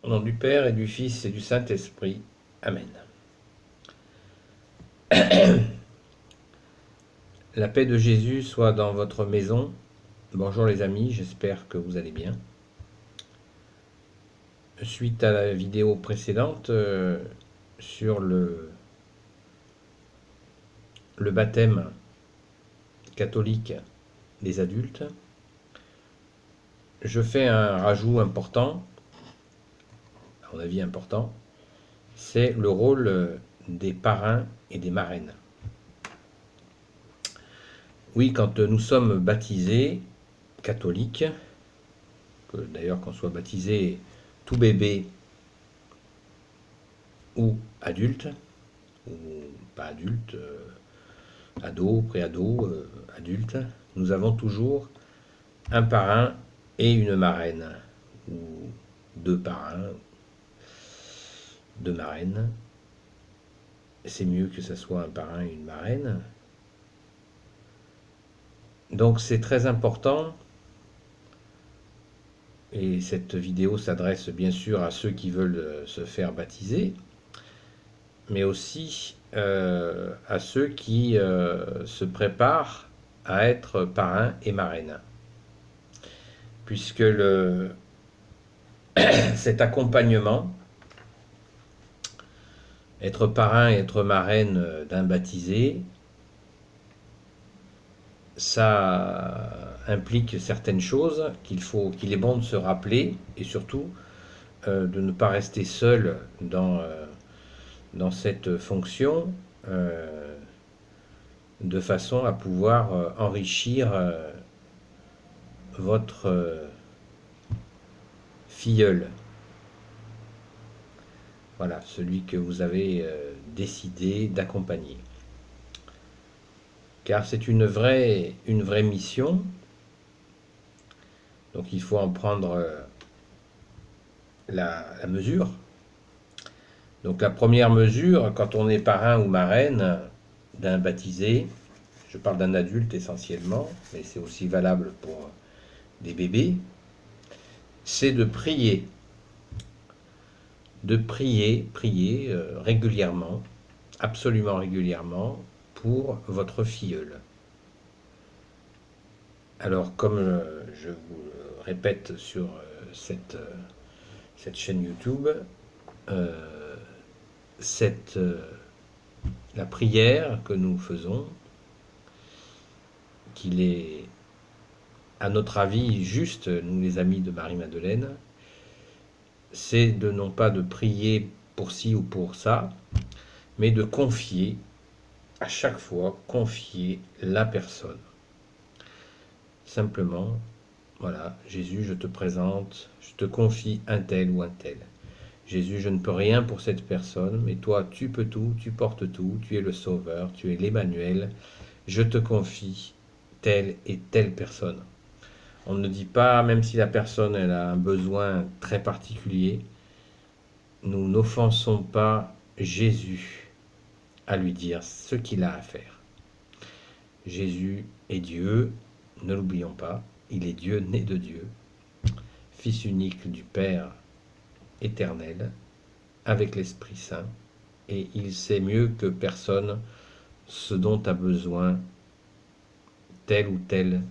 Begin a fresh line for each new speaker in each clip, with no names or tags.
Au nom du Père et du Fils et du Saint-Esprit. Amen. La paix de Jésus soit dans votre maison. Bonjour les amis, j'espère que vous allez bien. Suite à la vidéo précédente sur le baptême catholique des adultes, je fais un rajout important, à mon avis important, c'est le rôle des parrains et des marraines. Oui, quand nous sommes baptisés catholiques, que d'ailleurs qu'on soit baptisé tout bébé ou adulte, ou pas adulte, ado, préado, adulte, nous avons toujours un parrain et une marraine, ou deux parrains, deux marraines. C'est mieux que ce soit un parrain et une marraine. Donc c'est très important, et cette vidéo s'adresse bien sûr à ceux qui veulent se faire baptiser, mais aussi à ceux qui se préparent à être parrain et marraine. Puisque cet accompagnement, être parrain et être marraine d'un baptisé, ça implique certaines choses qu'il est bon de se rappeler, et surtout de ne pas rester seul dans cette fonction, de façon à pouvoir enrichir votre filleul. Voilà, celui que vous avez décidé d'accompagner. Car c'est une vraie mission, donc il faut en prendre la mesure. Donc la première mesure, quand on est parrain ou marraine d'un baptisé, je parle d'un adulte essentiellement, mais c'est aussi valable pour des bébés, c'est de prier. De prier régulièrement, absolument régulièrement, pour votre filleul. Alors, comme je vous le répète sur cette chaîne YouTube, la prière que nous faisons, qu'il est, à notre avis, juste, nous les amis de Marie-Madeleine, c'est de non pas de prier pour ci ou pour ça, mais de confier, à chaque fois, confier la personne. Simplement, voilà, Jésus, je te présente, je te confie un tel ou un tel. Jésus, je ne peux rien pour cette personne, mais toi, tu peux tout, tu portes tout, tu es le Sauveur, tu es l'Emmanuel, je te confie telle et telle personne. On ne dit pas, même si la personne elle a un besoin très particulier, nous n'offensons pas Jésus à lui dire ce qu'il a à faire. Jésus est Dieu, ne l'oublions pas, il est Dieu né de Dieu, Fils unique du Père éternel, avec l'Esprit Saint, et il sait mieux que personne ce dont a besoin tel ou tel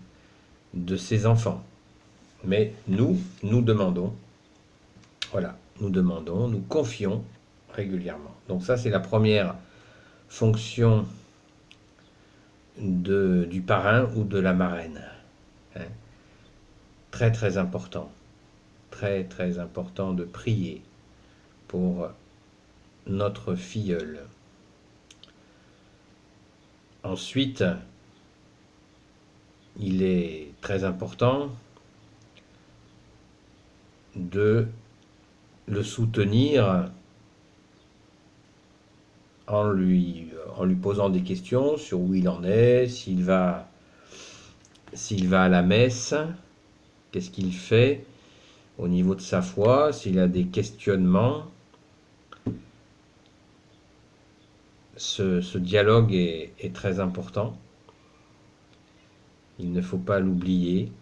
de ses enfants. Mais nous demandons, voilà, nous confions régulièrement. Donc ça, c'est la première fonction du parrain ou de la marraine. Hein. Très très important, très très important de prier pour notre filleul. Ensuite, il est très important de le soutenir en lui posant des questions sur où il en est, s'il va à la messe, qu'est-ce qu'il fait au niveau de sa foi, s'il a des questionnements. Ce dialogue est très important. Il ne faut pas l'oublier.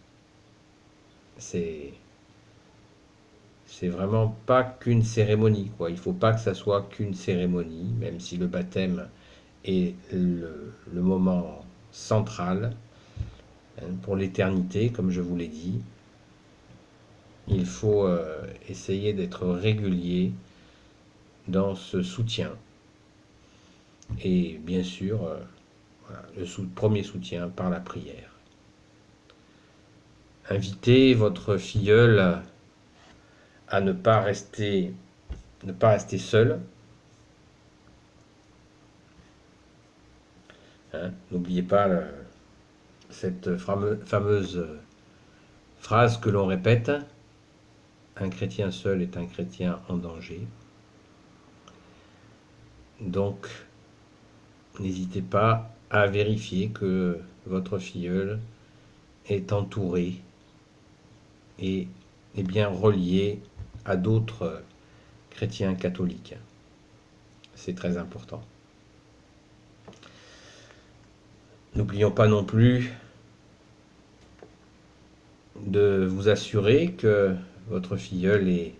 C'est c'est vraiment pas qu'une cérémonie, quoi. Il faut pas que ça soit qu'une cérémonie, même si le baptême est le moment central, hein, pour l'éternité, comme je vous l'ai dit. Il faut essayer d'être régulier dans ce soutien. Et bien sûr, voilà, premier soutien par la prière. Invitez votre filleule à ne pas rester seule. Hein. N'oubliez pas cette fameuse phrase que l'on répète: un chrétien seul est un chrétien en danger. Donc, n'hésitez pas à vérifier que votre filleule est entourée et est bien reliée à d'autres chrétiens catholiques. C'est très important. N'oublions pas non plus de vous assurer que votre filleule est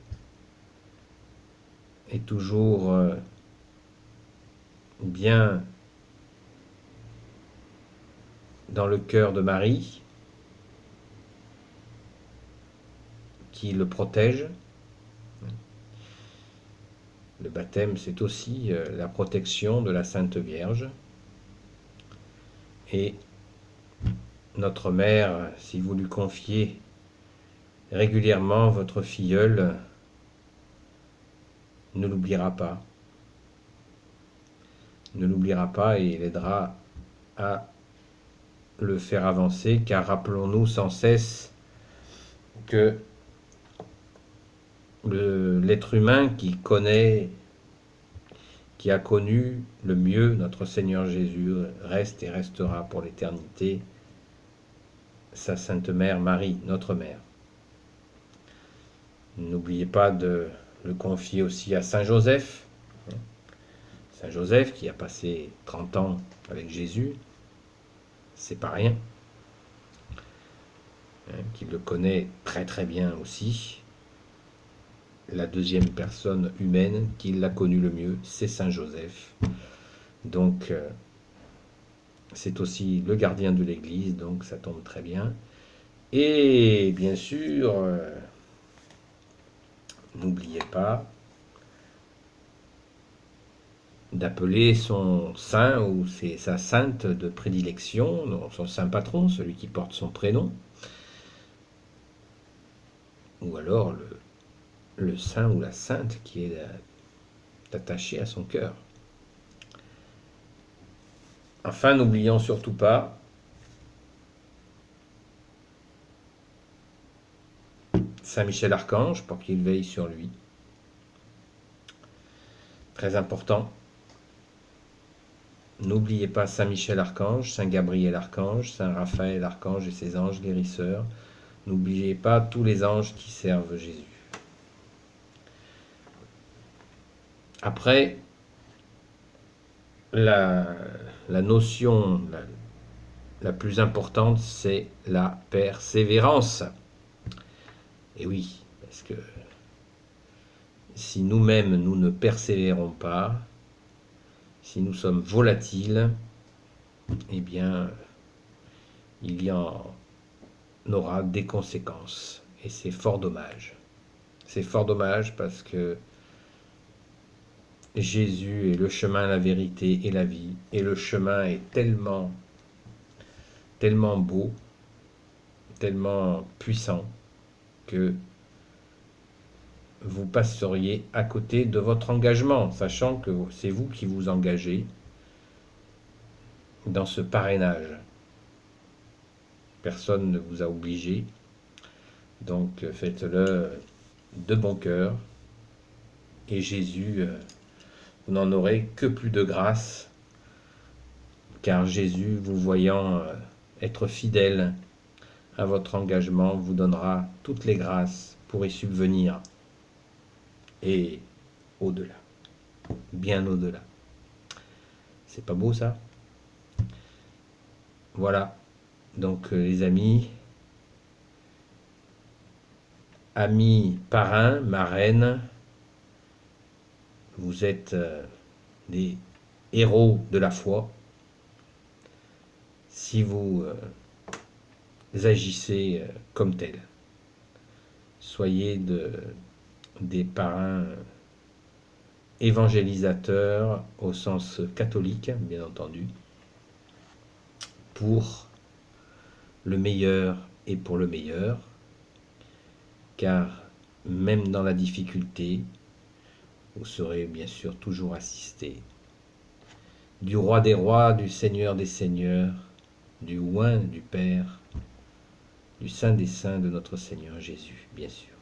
toujours bien dans le cœur de Marie, qui le protège. Le baptême, c'est aussi la protection de la Sainte Vierge. Et notre mère, si vous lui confiez régulièrement votre filleule, ne l'oubliera pas. Ne l'oubliera pas et l'aidera à le faire avancer, car rappelons-nous sans cesse que l'être humain qui a connu le mieux notre Seigneur Jésus, reste et restera pour l'éternité sa Sainte Mère Marie, notre Mère. N'oubliez pas de le confier aussi à Saint Joseph. Saint Joseph qui a passé 30 ans avec Jésus, c'est pas rien. Qui le connaît très très bien aussi. La deuxième personne humaine qui l'a connu le mieux, c'est Saint Joseph. Donc, c'est aussi le gardien de l'Église, donc ça tombe très bien. Et bien sûr, n'oubliez pas d'appeler son saint ou sa sainte de prédilection, son saint patron, celui qui porte son prénom, ou alors le saint ou la sainte qui est attaché à son cœur. Enfin, n'oublions surtout pas Saint Michel Archange pour qu'il veille sur lui. Très important. N'oubliez pas Saint Michel Archange, Saint Gabriel Archange, Saint Raphaël Archange et ses anges guérisseurs. N'oubliez pas tous les anges qui servent Jésus. Après, la notion la plus importante, c'est la persévérance. Et oui, parce que si nous-mêmes, nous ne persévérons pas, si nous sommes volatiles, eh bien, il y en aura des conséquences. Et c'est fort dommage. C'est fort dommage parce que Jésus est le chemin, la vérité et la vie. Et le chemin est tellement, tellement beau, tellement puissant, que vous passeriez à côté de votre engagement, sachant que c'est vous qui vous engagez dans ce parrainage. Personne ne vous a obligé, donc faites-le de bon cœur. Et Jésus, vous n'en aurez que plus de grâce, car Jésus, vous voyant être fidèle à votre engagement, vous donnera toutes les grâces pour y subvenir. Et au-delà, bien au-delà. C'est pas beau ça? Voilà, donc les amis, amis parrains, marraines, vous êtes des héros de la foi. Si vous agissez comme tels, soyez des parrains évangélisateurs au sens catholique, bien entendu, pour le meilleur et pour le meilleur, car même dans la difficulté, vous serez bien sûr toujours assisté du roi des rois, du seigneur des seigneurs, du oint du Père, du saint des saints de notre Seigneur Jésus, bien sûr.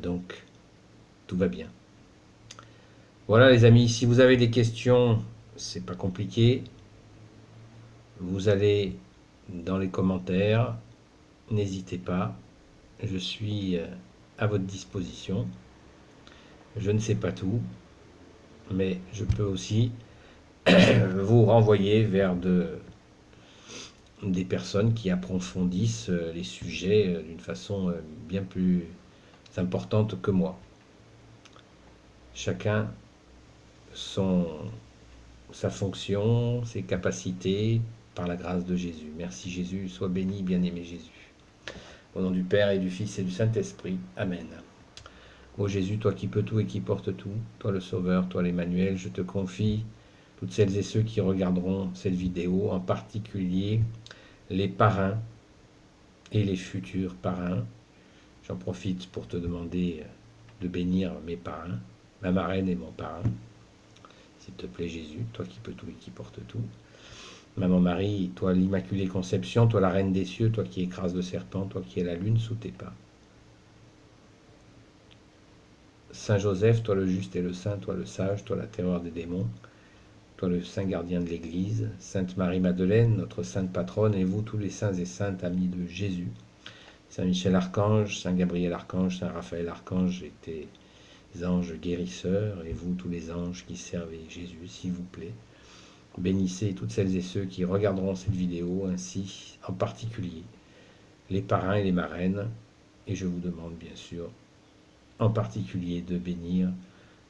Donc, tout va bien. Voilà les amis, si vous avez des questions, c'est pas compliqué. Vous allez dans les commentaires, n'hésitez pas, je suis à votre disposition. Je ne sais pas tout, mais je peux aussi vous renvoyer vers des personnes qui approfondissent les sujets d'une façon bien plus importante que moi. Chacun sa fonction, ses capacités, par la grâce de Jésus. Merci Jésus, sois béni, bien-aimé Jésus. Au nom du Père et du Fils et du Saint-Esprit. Amen. Ô Jésus, toi qui peux tout et qui portes tout, toi le Sauveur, toi l'Emmanuel, je te confie toutes celles et ceux qui regarderont cette vidéo, en particulier les parrains et les futurs parrains. J'en profite pour te demander de bénir mes parrains, ma marraine et mon parrain. S'il te plaît Jésus, toi qui peux tout et qui portes tout. Maman Marie, toi l'Immaculée Conception, toi la Reine des cieux, toi qui écrases le serpent, toi qui es la lune sous tes pas. Saint Joseph, toi le juste et le saint, toi le sage, toi la terreur des démons, toi le saint gardien de l'Église, Sainte Marie-Madeleine, notre sainte patronne, et vous tous les saints et saintes amis de Jésus, Saint Michel Archange, Saint Gabriel Archange, Saint Raphaël Archange, et tes anges guérisseurs, et vous tous les anges qui servez Jésus, s'il vous plaît. Bénissez toutes celles et ceux qui regarderont cette vidéo, ainsi en particulier les parrains et les marraines, et je vous demande bien sûr en particulier de bénir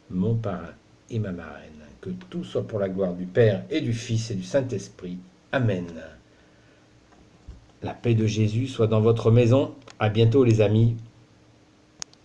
mon parrain et ma marraine. Que tout soit pour la gloire du Père et du Fils et du Saint-Esprit. Amen. La paix de Jésus soit dans votre maison. À bientôt les amis.